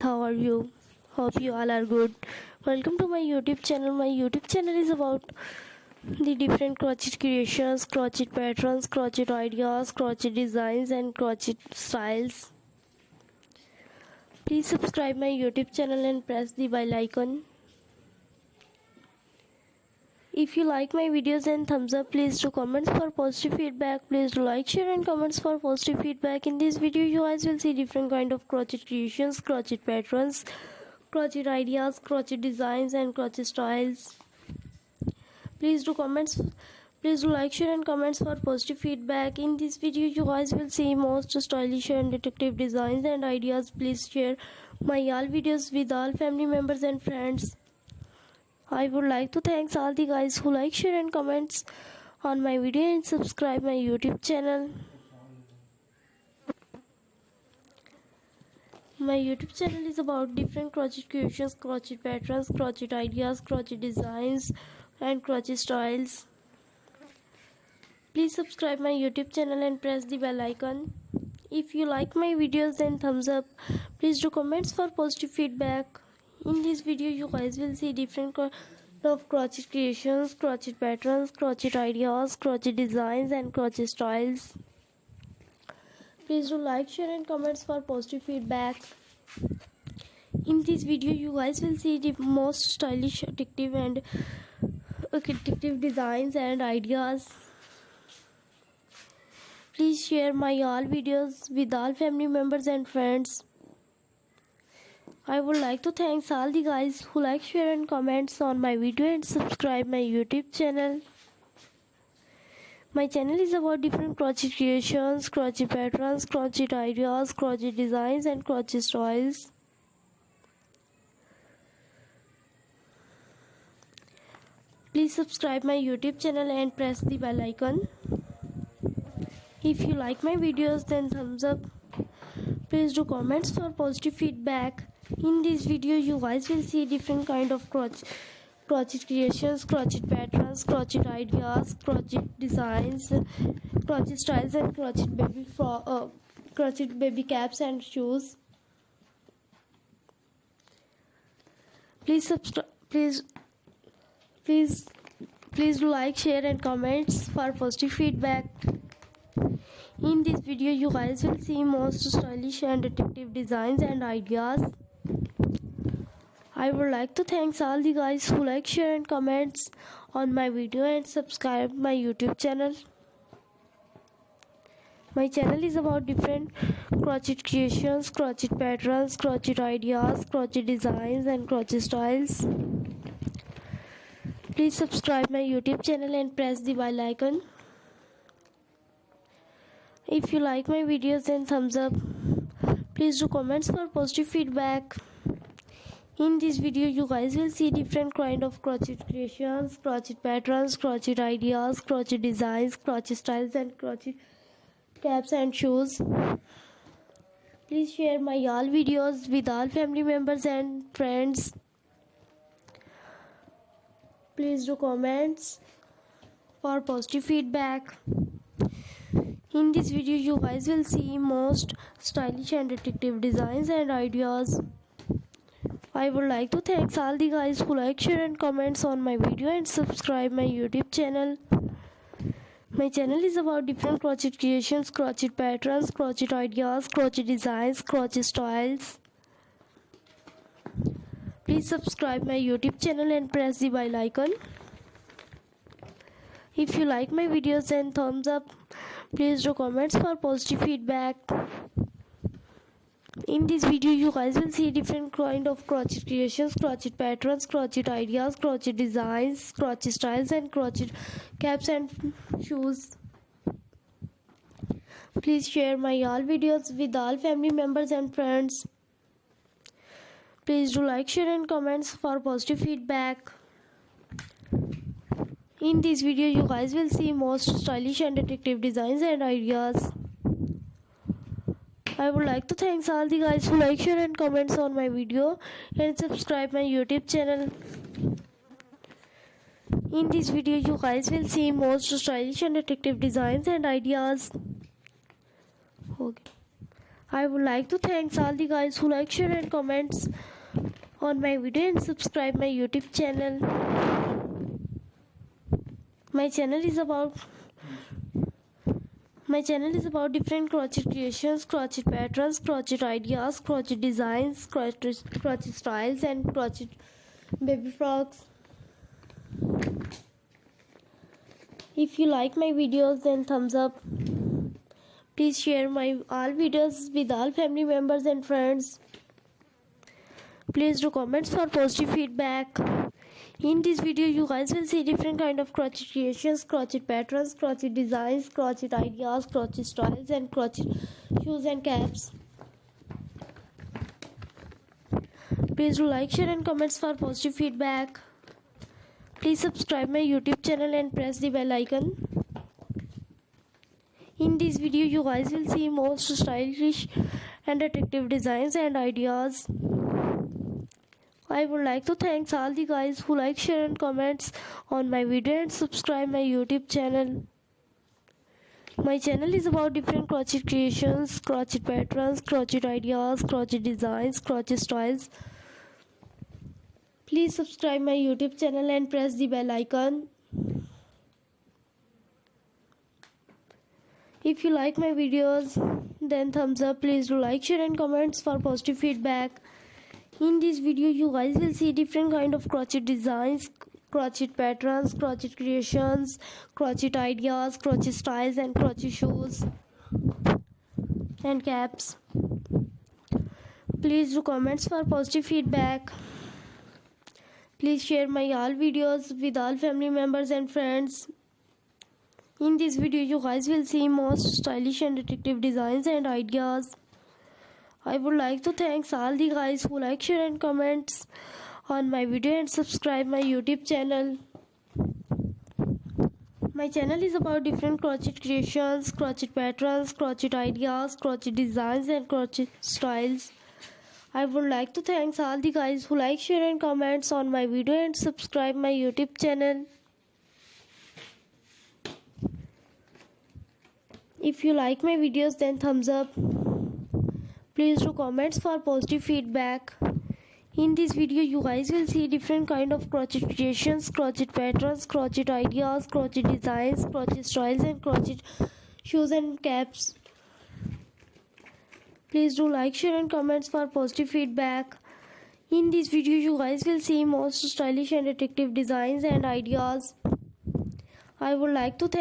how are you? Hope you all are good. Welcome to my YouTube channel. My YouTube channel is about the different crochet creations, crochet patterns, crochet ideas, crochet designs and crochet styles. Please subscribe my YouTube channel and press the bell icon. If you like my videos and thumbs up, please do comments for positive feedback. Please do like, share and comments for positive feedback. In this video you guys will see different kind of crochet creations, crochet patterns, crochet ideas, crochet designs and crochet styles. Please do like, share and comments for positive feedback. In this video you guys will see most stylish and detective designs and ideas. Please share my all videos with all family members and friends. I would like to thank all the guys who like, share and comments on my video and subscribe my YouTube channel. My YouTube channel is about different crochet creations, crochet patterns, crochet ideas, crochet designs and crochet styles. Please subscribe my YouTube channel and press the bell icon. If you like my videos, then thumbs up. Please do comments for positive feedback. In this video you guys will see different kind of crochet creations, crochet patterns, crochet ideas, crochet designs and crochet styles. Please do like, share and comments for positive feedback. In this video you guys will see the most stylish, addictive designs and ideas. Please share my all videos with all family members and friends. I would like to thank all the guys who like, share and comments on my video and subscribe my YouTube channel. My channel is about different crochet creations, crochet patterns, crochet ideas, crochet designs and crochet styles. Please subscribe my YouTube channel and press the bell icon. If you like my videos, then thumbs up. Please do comments for positive feedback. In this video you guys will see different kind of crochet creations, crochet patterns, crochet ideas, crochet designs, crochet styles and crochet baby caps and shoes. Please do like, share and comments for positive feedback. In this video you guys will see most stylish and addictive designs and ideas. I would like to thank all the guys who like, share and comments on my video and subscribe my YouTube channel. My channel is about different crochet creations, crochet patterns, crochet ideas, crochet designs and crochet styles. Please subscribe my YouTube channel and press the bell icon. If you like my videos, then thumbs up. Please do comments for positive feedback. In this video you guys will see different kind of crochet creations, crochet patterns, crochet ideas, crochet designs, crochet styles and crochet caps and shoes. Please share my all videos with all family members and friends. Please do comments for positive feedback. In this video you guys will see most stylish and addictive designs and ideas. I would like to thank all the guys who like, share and comments on my video and subscribe my YouTube channel. My channel is about different crochet creations, crochet patterns, crochet ideas, crochet designs, crochet styles. Please subscribe my YouTube channel and press the bell icon. If you like my videos, then thumbs up. Please do comments for positive feedback. In this video you guys will see different kind of crochet creations, crochet patterns, crochet ideas, crochet designs, crochet styles and crochet caps and shoes. Please share my all videos with all family members and friends. Please do like, share and comments for positive feedback. In this video you guys will see most stylish and addictive designs and ideas. I would like to thank all the guys who like, share and comments on my video and subscribe my YouTube channel. In this video you guys will see most stylish and addictive designs and ideas. Okay. I would like to thank all the guys who like, share and comments on my video and subscribe my YouTube channel. My channel is about different crochet creations, crochet patterns, crochet ideas, crochet designs, crochet styles and crochet baby frocks. If you like my videos, then thumbs up. Please share my all videos with all family members and friends. Please do comments for positive feedback. In this video you guys will see different kind of crochet creations, crochet patterns, crochet designs, crochet ideas, crochet styles and crochet shoes and caps. Please do like, share and comments for positive feedback. Please subscribe my YouTube channel and press the bell icon. In this video you guys will see most stylish and attractive designs and ideas. I would like to thank all the guys who like, share and comments on my video and subscribe my YouTube channel. My channel is about different crochet creations, crochet patterns, crochet ideas, crochet designs, crochet styles. Please subscribe my YouTube channel and press the bell icon. If you like my videos, then thumbs up. Please do like, share and comments for positive feedback. In this video you guys will see different kind of crochet designs, crochet patterns, crochet creations, crochet ideas, crochet styles and crochet shoes and caps. Please do comments for positive feedback. Please share my all videos with all family members and friends. In this video you guys will see most stylish and attractive designs and ideas. I would like to thank all the guys who like, share and comments on my video and subscribe my YouTube channel. My channel is about different crochet creations, crochet patterns, crochet ideas, crochet designs and crochet styles. I would like to thank all the guys who like, share and comments on my video and subscribe my YouTube channel. If you like my videos, then thumbs up. Please do comments for positive feedback. In this video you guys will see different kind of crochet creations, crochet patterns, crochet ideas, crochet designs, crochet styles and crochet shoes and caps. Please do like, share and comments for positive feedback. In this video you guys will see most stylish and attractive designs and ideas. I would like to thank